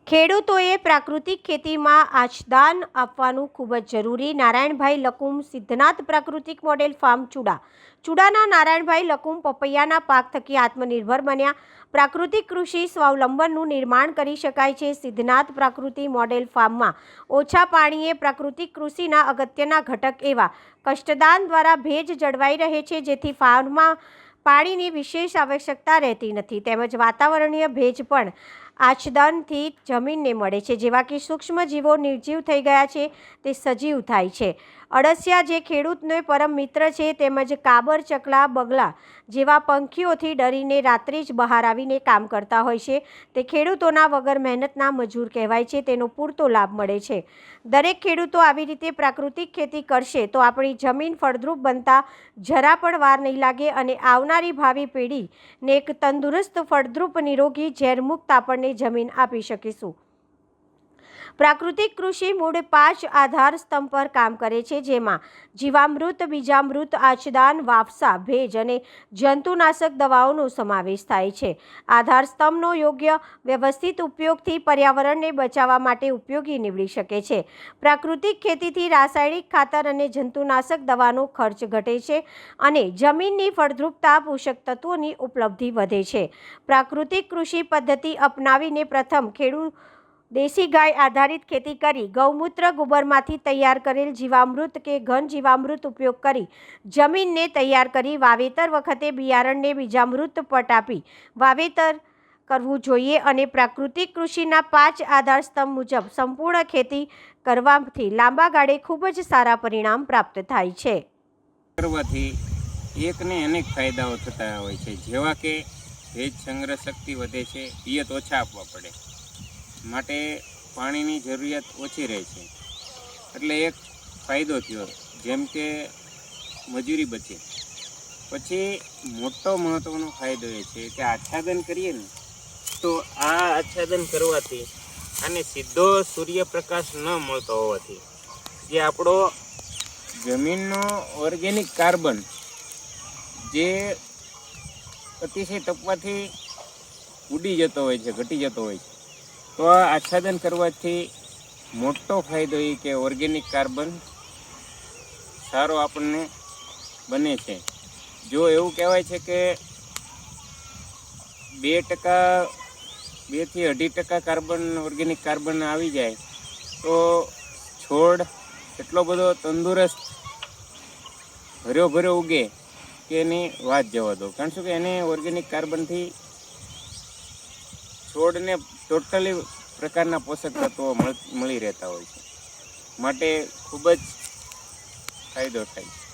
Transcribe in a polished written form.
ખેડૂતોએ પ્રાકૃતિક ખેતીમાં આચદાન આપવાનું ખૂબ જ જરૂરી। નારાયણભાઈ લકુમ, સિદ્ધનાથ પ્રાકૃતિક મોડેલ ફાર્મ, ચુડાના નારાયણભાઈ લકુમ પપૈયાના પાક થકી આત્મનિર્ભર બન્યા। પ્રાકૃતિક કૃષિ સ્વાવલંબનનું નિર્માણ કરી શકાય છે। સિદ્ધનાથ પ્રાકૃતિક મોડેલ ફાર્મમાં ઓછા પાણીએ પ્રાકૃતિક કૃષિના અગત્યના ઘટક એવા કષ્ટદાન દ્વારા ભેજ જળવાઈ રહે છે, જેથી ફાર્મમાં પાણીની વિશેષ આવશ્યકતા રહેતી નથી, તેમજ વાતાવરણીય ભેજ પણ આચ્છાદનથી જમીનને મળે છે। જેવા કે સૂક્ષ્મ જીવો નિર્જીવ થઈ ગયા છે તે સજીવ થાય છે। અળસિયા જે ખેડૂતનો પરમ મિત્ર છે, તેમજ કાબર, ચકલા, બગલા જેવા પંખીઓથી ડરીને રાત્રે જ બહાર આવીને કામ કરતા હોય છે, તે ખેડૂતોના વગર મહેનતના મજૂર કહેવાય છે, તેનો પૂરતો લાભ મળે છે। દરેક ખેડૂતો આવી રીતે પ્રાકૃતિક ખેતી કરશે તો આપણી જમીન ફળદ્રુપ બનતા જરા પણ વાર નહીં લાગે અને આવનારી ભાવિ પેઢીને એક તંદુરસ્ત, ફળદ્રુપ, નિરોગી, ઝેરમુક્ત આપણને જમીન આપી શકીશું। પ્રાકૃતિક કૃષિ મૂળ 5 આધાર સ્તંભ પર કામ કરે છે, જેમાં જીવામૃત, બીજામૃત, આચ્છાદન, વાફસા, ભેજ અને જંતુનાશક દવાઓનો સમાવેશ થાય છે। આધાર સ્તંભનો યોગ્ય વ્યવસ્થિત ઉપયોગથી પર્યાવરણને બચાવવા માટે ઉપયોગી નીવડી શકે છે। પ્રાકૃતિક ખેતીથી રાસાયણિક ખાતર અને જંતુનાશક દવાનો ખર્ચ ઘટે છે અને જમીનની ફળદ્રુપતા, પોષક તત્વોની ઉપલબ્ધિ વધે છે। પ્રાકૃતિક કૃષિ પદ્ધતિ અપનાવીને પ્રથમ ખેડૂત દેશી ગાય આધારિત ખેતી કરી ગૌમૂત્ર, ગોબરમાંથી તૈયાર કરેલ જીવામૃત કે ઘન જીવામૃત ઉપયોગ કરી જમીનને તૈયાર કરી વાવેતર વખતે બિયારણને બીજામૃત પટ આપી વાવેતર કરવું જોઈએ અને પ્રાકૃતિક કૃષિના 5 આધાર સ્તંભ મુજબ સંપૂર્ણ ખેતી કરવાથી લાંબા ગાળે ખૂબ જ સારા પરિણામ પ્રાપ્ત થાય છે। કરવાથી એકને અનેક ફાયદાઓ થતા હોય છે, જેવા કે ભેજ સંગ્રહ શક્તિ વધે છે, પિયત ઓછા આપવા પડે, માટે પાણીની જરૂરિયાત ઓછી રહે છે, એટલે એક ફાયદો થયો। જેમ કે મજૂરી બચે। પછી મોટો મહત્ત્વનો ફાયદો એ છે કે આચ્છાદન કરીએ ને તો આ આચ્છાદન કરવાથી આને સીધો સૂર્યપ્રકાશ ન મળતો હોવાથી જે આપણો જમીનનો ઓર્ગેનિક કાર્બન જે અતિશય તપવાથી ઉડી જતો હોય છે, ઘટી જતો હોય છે, તો આ આચ્છાદન કરવાથી મોટો ફાયદો એ કે ઓર્ગેનિક કાર્બન સારો આપણને બને છે। જો એવું કહેવાય છે કે 2% 2 થી 2.5% કાર્બન, ઓર્ગેનિક કાર્બન આવી જાય તો છોડ એટલો બધો તંદુરસ્ત, ભર્યો ભર્યો ઉગે કે એની વાત જવા દો। કારણ શું કે એને ઓર્ગેનિક કાર્બનથી છોડને ટોટલી પ્રકારના પોષક તત્વો મળી રહેતા હોય છે, માટે ખૂબ જ ફાયદો થાય છે।